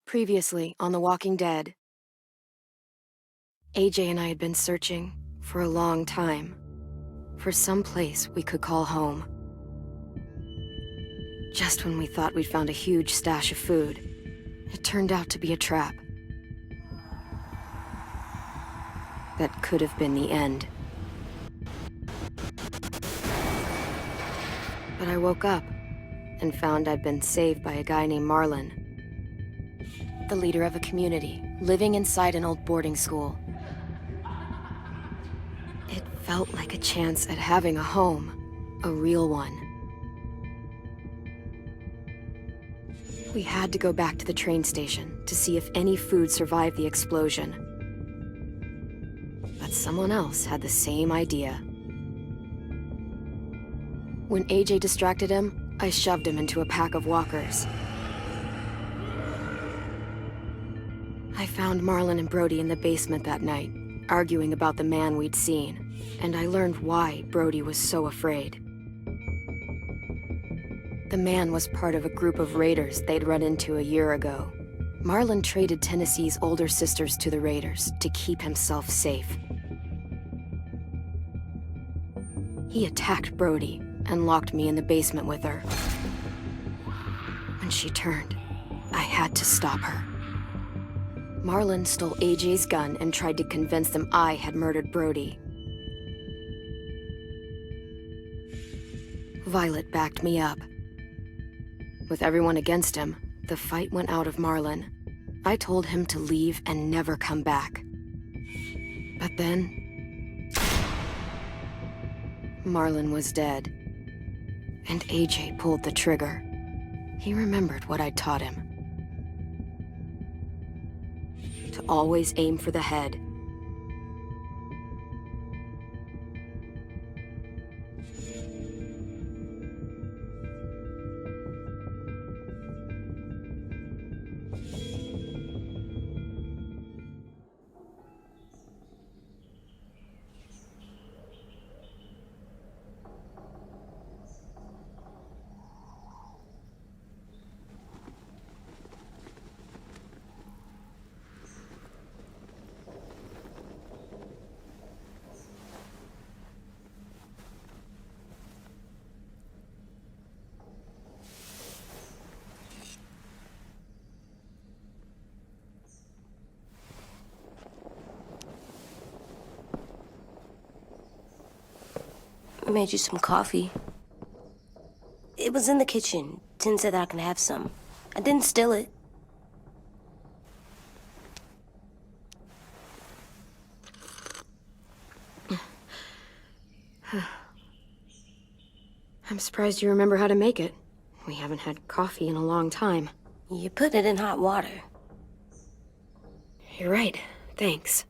Previously on The Walking Dead, AJ and I had been searching for a long time for some place we could call home. Just when we thought we'd found a huge stash of food, it turned out to be a trap. That could have been the end. But I woke up and found I'd been saved by a guy named Marlon, the leader of a community living inside an old boarding school. It felt like a chance at having a home, a real one. We had to go back to the train station to see if any food survived the explosion. But someone else had the same idea. When AJ distracted him, I shoved him into a pack of walkers. I found Marlon and Brody in the basement that night, arguing about the man we'd seen, and I learned why Brody was so afraid. The man was part of a group of raiders they'd run into a year ago. Marlon traded Tennessee's older sisters to the raiders to keep himself safe. He attacked Brody and locked me in the basement with her. When she turned, I had to stop her. Marlon stole AJ's gun and tried to convince them I had murdered Brody. Violet backed me up. With everyone against him, the fight went out of Marlon. I told him to leave and never come back. But then, Marlon was dead, and AJ pulled the trigger. He remembered what I'd taught him. To always aim for the head. I made you some coffee. It was in the kitchen. Tin said that I can have some. I didn't steal it. I'm surprised you remember how to make it. We haven't had coffee in a long time. You put it in hot water. You're right. Thanks.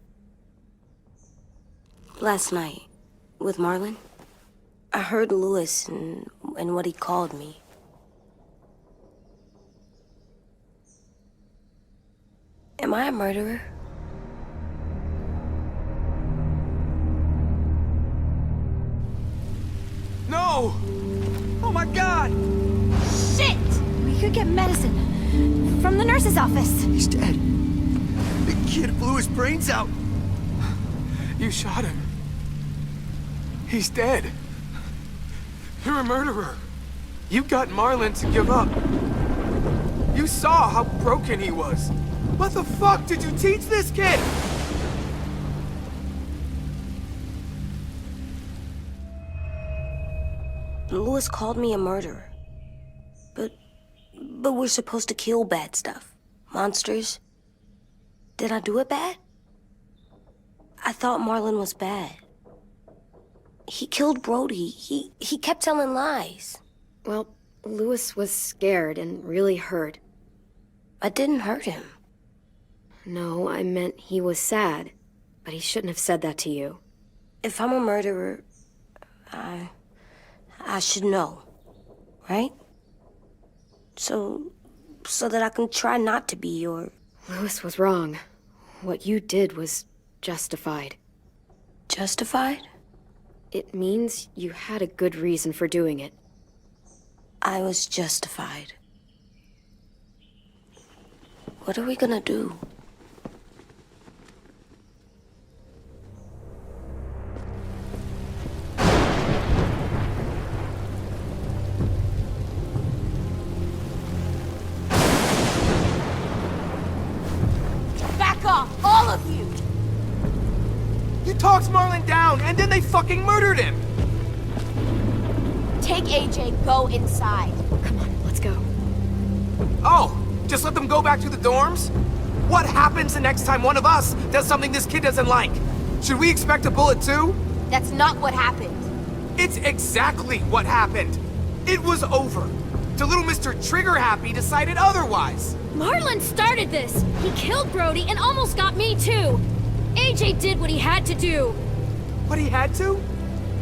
Last night, with Marlon, I heard Lewis and what he called me. Am I a murderer? No! Oh my God! Shit! We could get medicine from the nurse's office. He's dead. The kid blew his brains out. You shot him. He's dead. You're a murderer. You got Marlon to give up. You saw how broken he was. What the fuck did you teach this kid? Lewis called me a murderer. But we're supposed to kill bad stuff. Monsters. Did I do it bad? I thought Marlon was bad. He killed Brody. He kept telling lies. Well, Lewis was scared and really hurt. I didn't hurt him. No, I meant he was sad. But he shouldn't have said that to you. If I'm a murderer, I should know, right? So that I can try not to be or... Lewis was wrong. What you did was justified. Justified? It means you had a good reason for doing it. I was justified. What are we gonna do? Back off, all of you! You talked Marlon down, and then they fucking murdered him! Take AJ, go inside. Come on, let's go. Oh, just let them go back to the dorms? What happens the next time one of us does something this kid doesn't like? Should we expect a bullet too? That's not what happened. It's exactly what happened. It was over. The little Mr. Trigger Happy decided otherwise. Marlon started this! He killed Brody and almost got me too! AJ did what he had to do! What, he had to?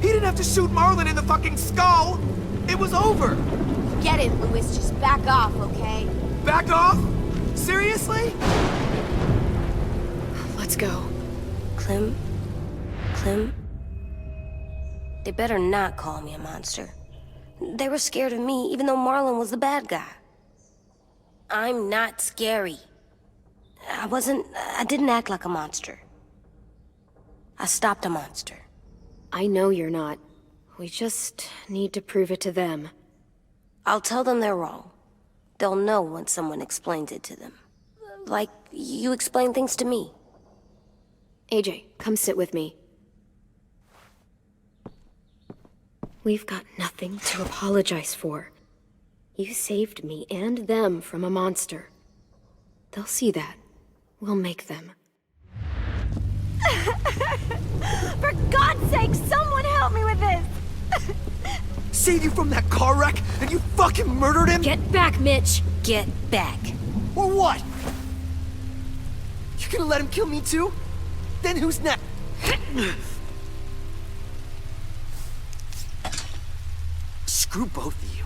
He didn't have to shoot Marlon in the fucking skull! It was over! Get it, Louis, just back off, okay? Back off? Seriously? Let's go. Clem? They better not call me a monster. They were scared of me, even though Marlon was the bad guy. I'm not scary. I didn't act like a monster. I stopped a monster. I know you're not. We just need to prove it to them. I'll tell them they're wrong. They'll know when someone explains it to them. Like you explain things to me. AJ, come sit with me. We've got nothing to apologize for. You saved me and them from a monster. They'll see that. We'll make them. For God's sake, someone help me with this! Saved you from that car wreck, and you fucking murdered him? Get back, Mitch! Get back. Or what? You gonna let him kill me too? Then who's next? Screw both of you.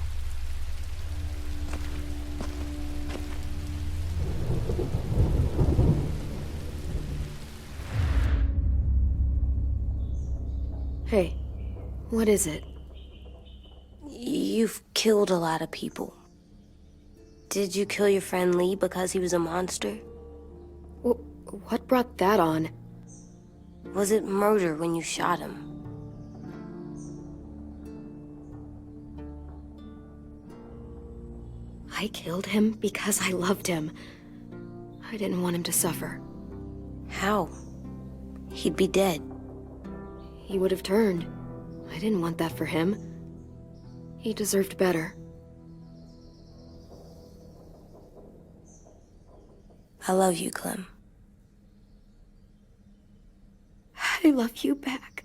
Hey, what is it? You've killed a lot of people. Did you kill your friend Lee because he was a monster? What brought that on? Was it murder when you shot him? I killed him because I loved him. I didn't want him to suffer. How? He'd be dead. He would have turned. I didn't want that for him. He deserved better. I love you, Clem. I love you back.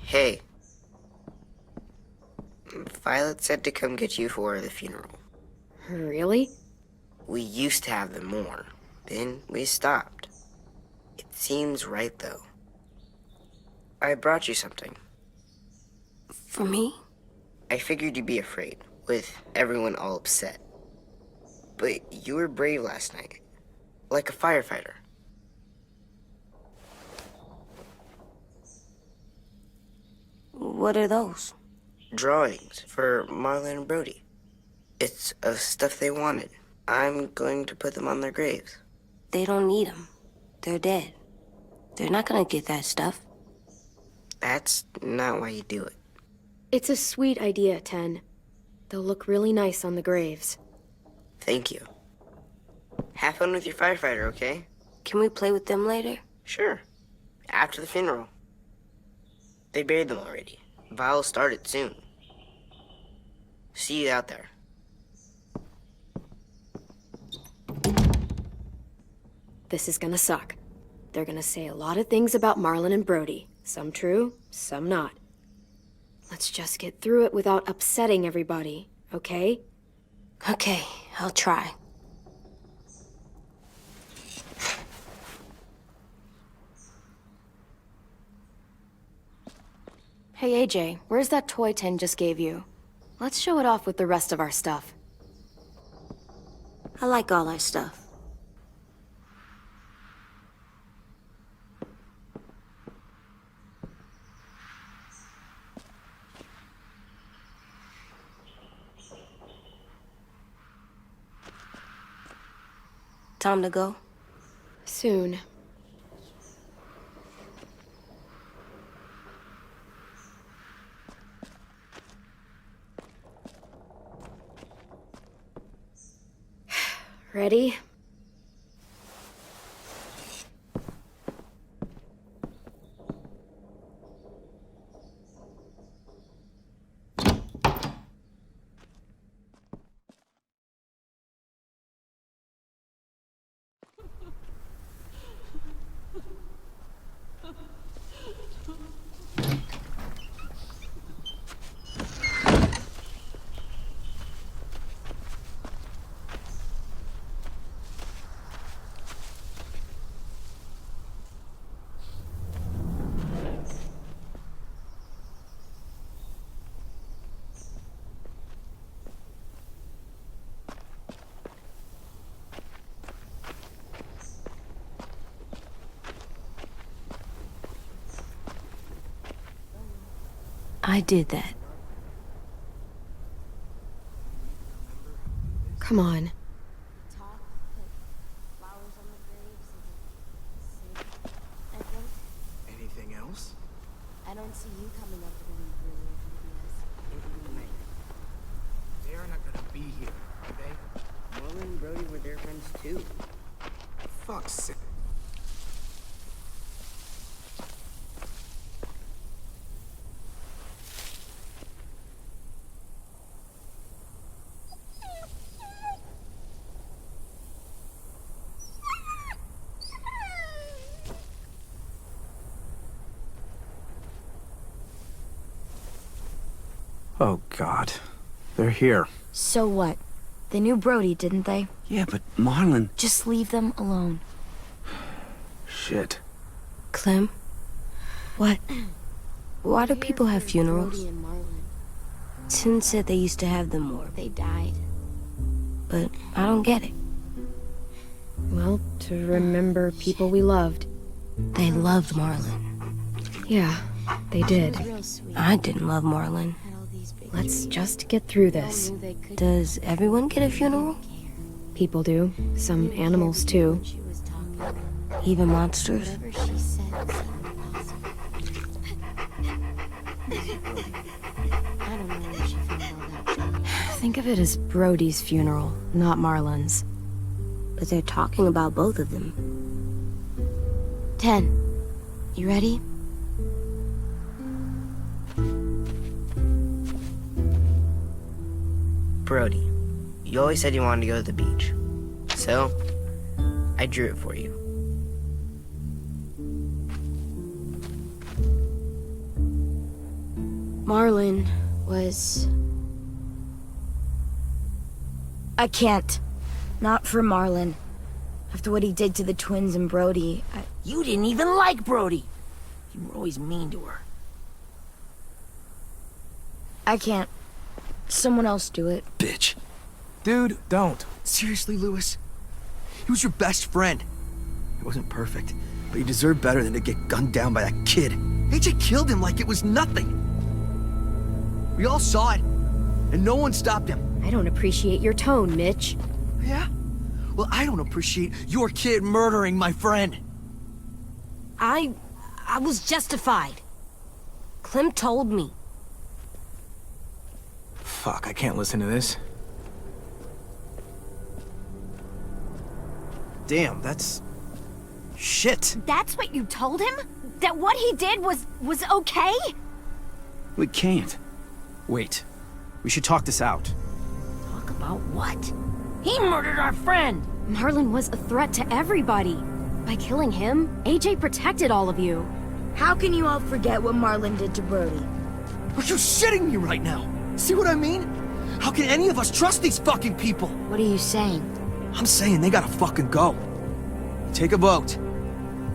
Hey. Violet said to come get you for the funeral. Really? We used to have them more. Then we stopped. It seems right, though. I brought you something. For me? I figured you'd be afraid, with everyone all upset. But you were brave last night. Like a firefighter. What are those? Drawings for Marlon and Brody. It's of stuff they wanted. I'm going to put them on their graves. They don't need them. They're dead. They're not gonna get that stuff. That's not why you do it. It's a sweet idea, Ten. They'll look really nice on the graves. Thank you. Have fun with your firefighter, okay? Can we play with them later? Sure. After the funeral. They buried them already. Vile'll start it soon. See you out there. This is gonna suck. They're gonna say a lot of things about Marlon and Brody. Some true, some not. Let's just get through it without upsetting everybody, okay? Okay, I'll try. Hey AJ, where's that toy Ten just gave you? Let's show it off with the rest of our stuff. I like all our stuff. Time to go? Soon. Ready? I did that. Come on. Anything else? I don't see you coming up with any They're not gonna be here, are they? Marlon and Brody were their friends too. Fuck's sake. Oh, God. They're here. So what? They knew Brody, didn't they? Yeah, but Marlon... Just leave them alone. Shit. Clem? What? Why do people have funerals? Brody and Marlon. Tin said they used to have them more, They died. but I don't get it. Well, to remember people we loved. They loved Marlon. Yeah, they did. Real sweet. I didn't love Marlon. Had all these big Let's just get through this. knew they could Does everyone get a funeral? People do. Some animals, too. she was talking. Even monsters? Whatever she said seemed impossible. I don't know where she found all that junk. Think of it as Brody's funeral, not Marlon's. But they're talking about both of them. 10. You ready? Brody, you always said you wanted to go to the beach. So, I drew it for you. Marlon was... I can't. Not for Marlon. After what he did to the twins and Brody, You didn't even like Brody. You were always mean to her. I can't. Someone else do it. Bitch. Dude, don't. Seriously, Lewis? He was your best friend. He wasn't perfect, but he deserved better than to get gunned down by that kid. AJ killed him like it was nothing. We all saw it, and no one stopped him. I don't appreciate your tone, Mitch. Yeah? Well, I don't appreciate your kid murdering my friend. I was justified. Clem told me. Fuck, I can't listen to this. Damn, that's... shit. That's what you told him? That what he did was okay? We can't. Wait. We should talk this out. Talk about what? He murdered our friend! Marlon was a threat to everybody. By killing him, AJ protected all of you. How can you all forget what Marlon did to Brody? Are you shitting me right now? See what I mean? How can any of us trust these fucking people? What are you saying? I'm saying they gotta fucking go. Take a vote.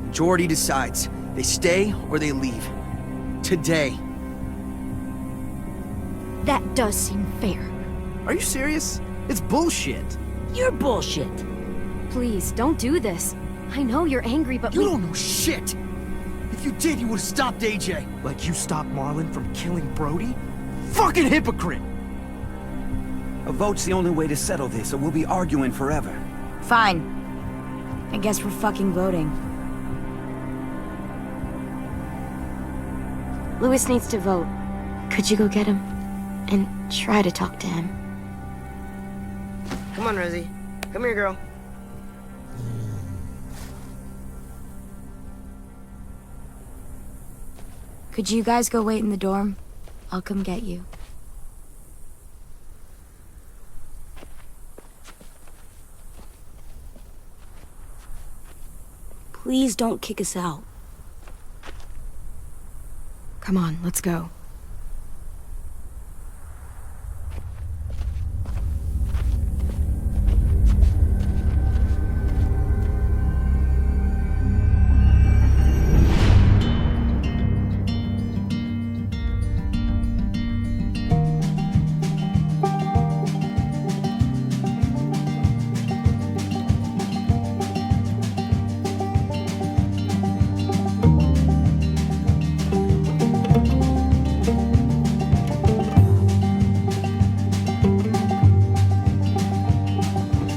Majority decides. They stay or they leave. Today. That does seem fair. Are you serious? It's bullshit. You're bullshit. Please, don't do this. I know you're angry, but You don't know shit! If you did, you would've stopped AJ. Like you stopped Marlon from killing Brody? Fucking hypocrite! A vote's the only way to settle this, or we'll be arguing forever. Fine. I guess we're fucking voting. Louis needs to vote. Could you go get him? And try to talk to him. Come on, Rosie. Come here, girl. Could you guys go wait in the dorm? I'll come get you. Please don't kick us out. Come on, let's go.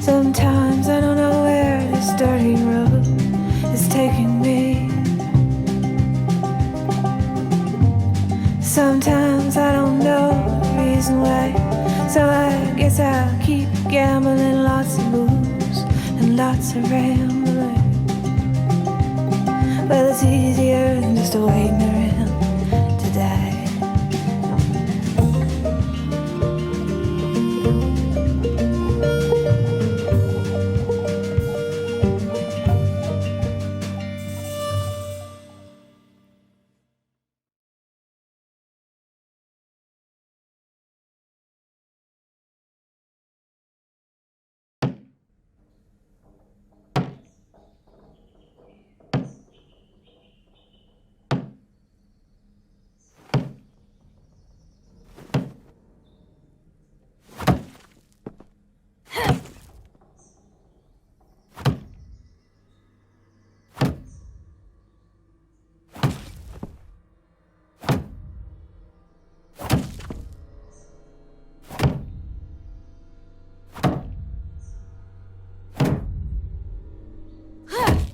Sometimes I don't know where this dirty road is taking me. Sometimes I don't know the reason why, so I guess I'll keep gambling, lots of moves and lots of rambling. Well, it's easier than just waiting around to die.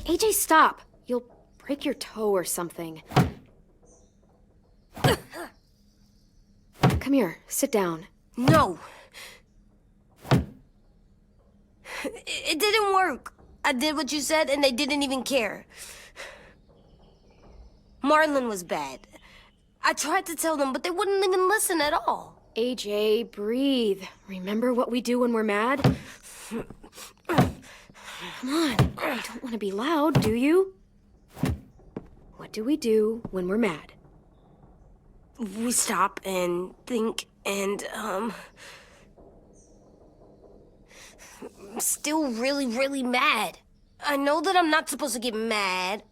AJ, stop! You'll break your toe or something. Come here, sit down. No. It didn't work. I did what you said and they didn't even care. Marlon was bad. I tried to tell them, but they wouldn't even listen at all. AJ, breathe. Remember what we do when we're mad? Come on, you don't want to be loud, do you? What do we do when we're mad? We stop and think and, I'm still really, really mad. I know that I'm not supposed to get mad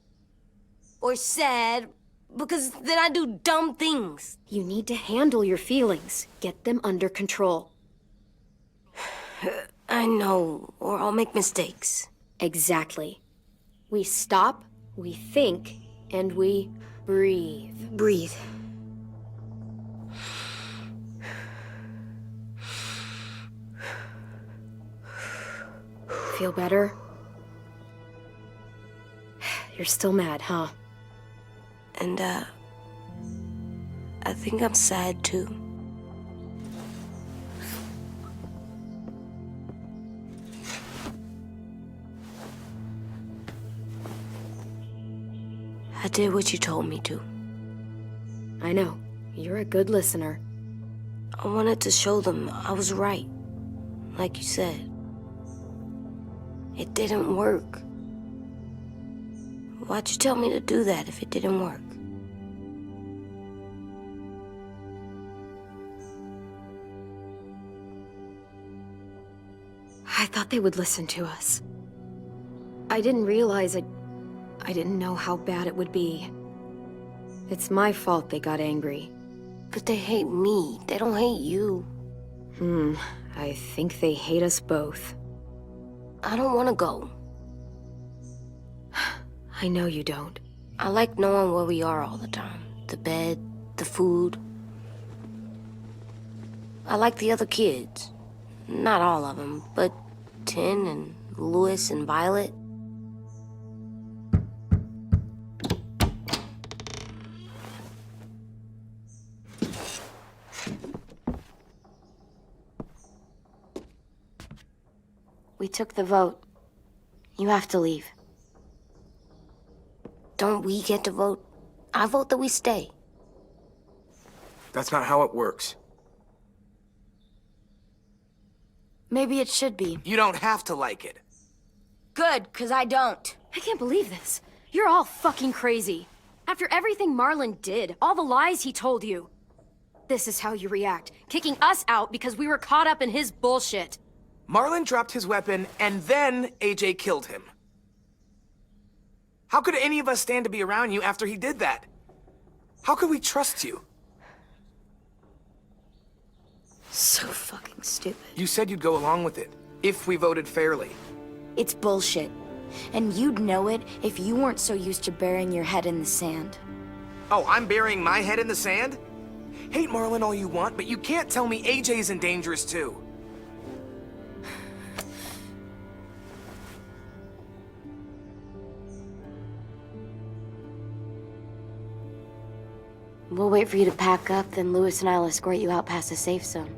or sad because then I do dumb things. You need to handle your feelings. Get them under control. I know, or I'll make mistakes. Exactly. We stop, we think, and we breathe. Breathe. Feel better? You're still mad, huh? And, I think I'm sad, too. I did what you told me to. I know. You're a good listener. I wanted to show them I was right, like you said. It didn't work. Why'd you tell me to do that if it didn't work? I thought they would listen to us. I didn't realize I didn't know how bad it would be. It's my fault they got angry. But they hate me. They don't hate you. I think they hate us both. I don't want to go. I know you don't. I like knowing where we are all the time. The bed, the food. I like the other kids. Not all of them, but Tin and Louis and Violet. We took the vote. You have to leave. Don't we get to vote? I vote that we stay. That's not how it works. Maybe it should be. You don't have to like it. Good, 'cause I don't. I can't believe this. You're all fucking crazy. After everything Marlon did, all the lies he told you. This is how you react, kicking us out because we were caught up in his bullshit. Marlon dropped his weapon, and then AJ killed him. How could any of us stand to be around you after he did that? How could we trust you? So fucking stupid. You said you'd go along with it, if we voted fairly. It's bullshit. And you'd know it if you weren't so used to burying your head in the sand. Oh, I'm burying my head in the sand? Hate Marlon all you want, but you can't tell me AJ's in dangerous too. We'll wait for you to pack up, then Lewis and I'll escort you out past the safe zone.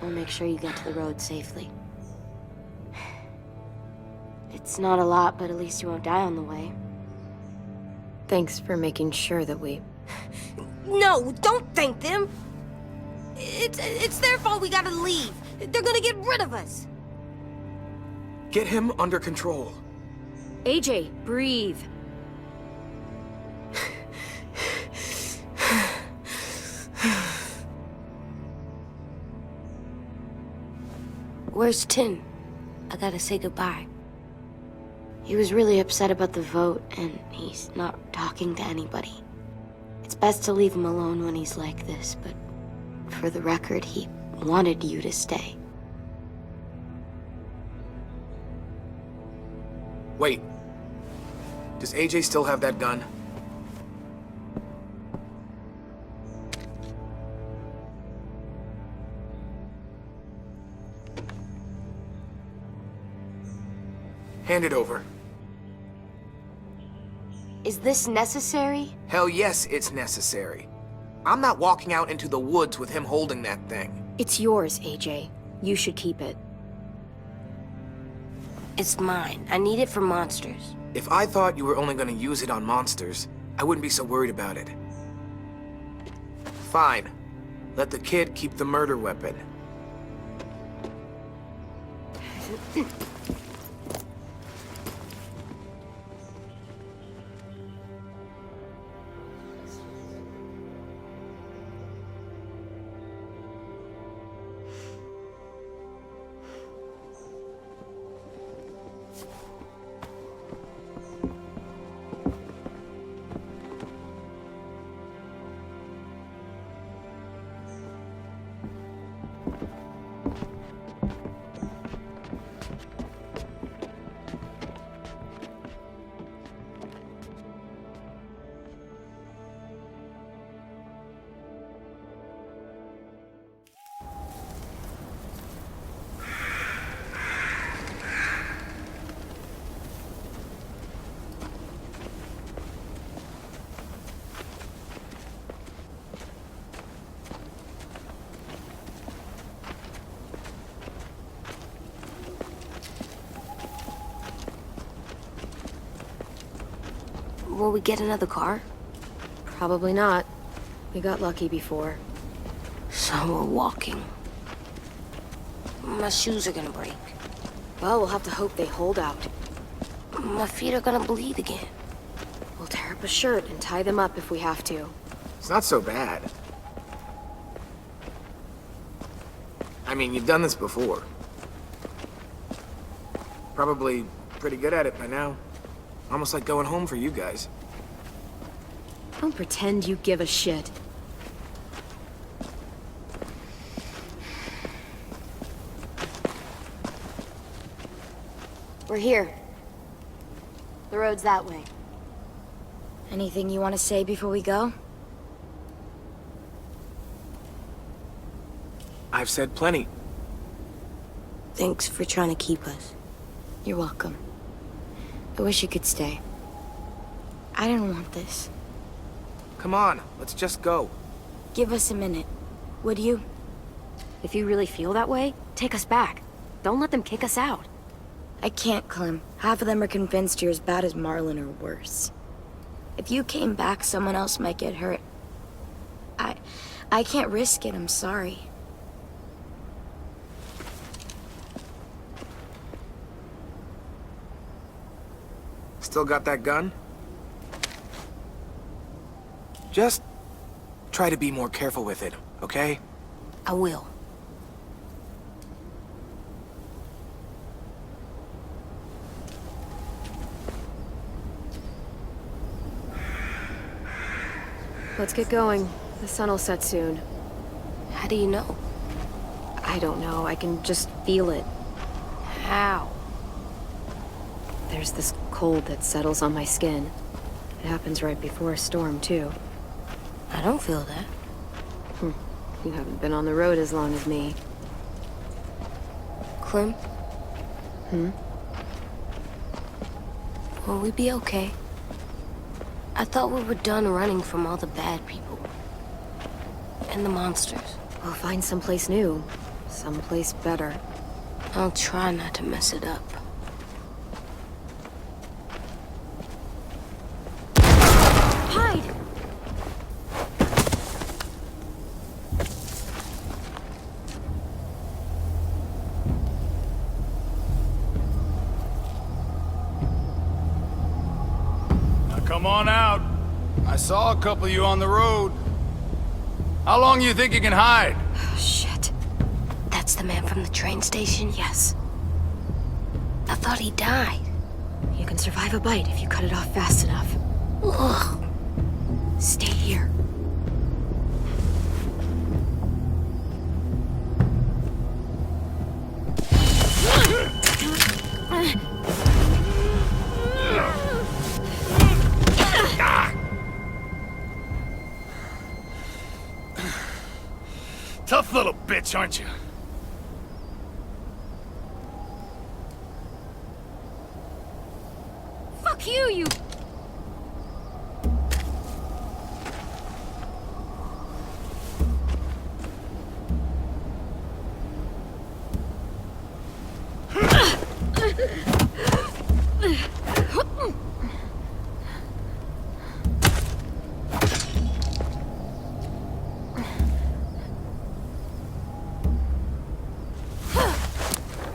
We'll make sure you get to the road safely. It's not a lot, but at least you won't die on the way. Thanks for making sure that we... No, don't thank them! It's their fault we gotta leave. They're gonna get rid of us. Get him under control. AJ, breathe. Where's Tin? I gotta say goodbye. He was really upset about the vote, and he's not talking to anybody. It's best to leave him alone when he's like this, but for the record, he wanted you to stay. Wait. Does AJ still have that gun? Hand it over. Is this necessary? Hell yes, it's necessary. I'm not walking out into the woods with him holding that thing. It's yours, AJ. You should keep it. It's mine. I need it for monsters. If I thought you were only gonna use it on monsters, I wouldn't be so worried about it. Fine. Let the kid keep the murder weapon. Will we get another car? Probably not. We got lucky before. So we're walking. My shoes are gonna break. Well, we'll have to hope they hold out. My feet are gonna bleed again. We'll tear up a shirt and tie them up if we have to. It's not so bad. I mean, you've done this before. Probably pretty good at it by now. Almost like going home for you guys. Don't pretend you give a shit. We're here. The road's that way. Anything you want to say before we go? I've said plenty. Thanks for trying to keep us. You're welcome. I wish you could stay. I didn't want this. Come on, let's just go. Give us a minute, would you? If you really feel that way, take us back. Don't let them kick us out. I can't, Clem. Half of them are convinced you're as bad as Marlon or worse. If you came back, someone else might get hurt. I can't risk it, I'm sorry. Still got that gun? Just try to be more careful with it, okay? I will. Let's get going. The sun will set soon. How do you know? I don't know. I can just feel it. How? There's this cold that settles on my skin. It happens right before a storm, too. I don't feel that. You haven't been on the road as long as me. Clem? Will we be okay? I thought we were done running from all the bad people. And the monsters. We'll find someplace new. Someplace better. I'll try not to mess it up. Hide! Now come on out. I saw a couple of you on the road. How long you think you can hide? Shit. That's the man from the train station? Yes. I thought he died. You can survive a bite if you cut it off fast enough. Ugh. Stay here. Tough little bitch, aren't you? Fuck you, you...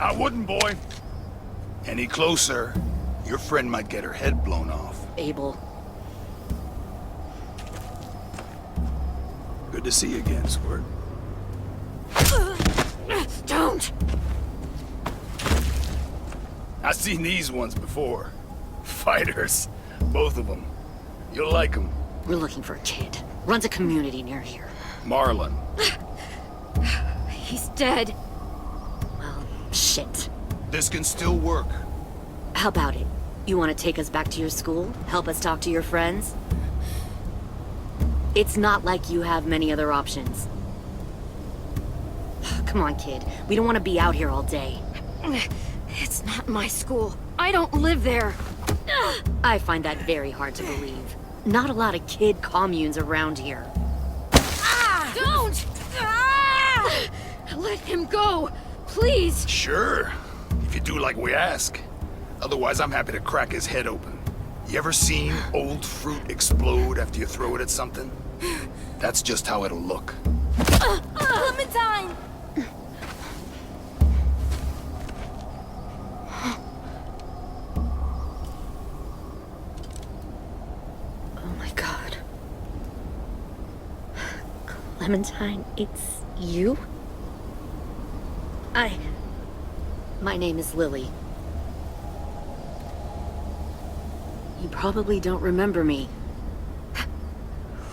I wouldn't, boy. Any closer, your friend might get her head blown off. Abel. Good to see you again, Squirt. Don't! I've seen these ones before. Fighters. Both of them. You'll like them. We're looking for a kid. Runs a community near here. Marlon. He's dead. Well, shit. This can still work. How about it? You want to take us back to your school? Help us talk to your friends? It's not like you have many other options. Come on, kid. We don't want to be out here all day. It's not my school. I don't live there. I find that very hard to believe. Not a lot of kid communes around here. Don't! Let him go, please. Sure. If you do like we ask. Otherwise, I'm happy to crack his head open. You ever seen old fruit explode after you throw it at something? That's just how it'll look. Clementine! Oh my god. Clementine, it's you? My name is Lily. You probably don't remember me.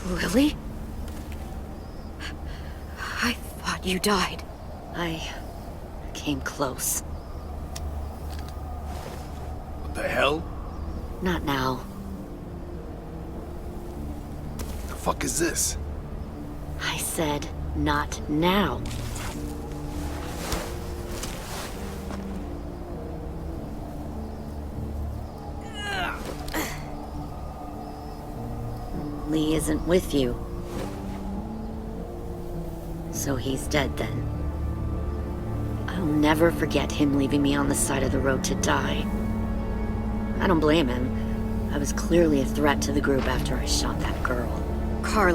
Lily? I thought you died. I came close. What the hell? Not now. The fuck is this? I said, not now. Lee isn't with you. So he's dead then. I'll never forget him leaving me on the side of the road to die. I don't blame him. I was clearly a threat to the group after I shot that girl. Carly.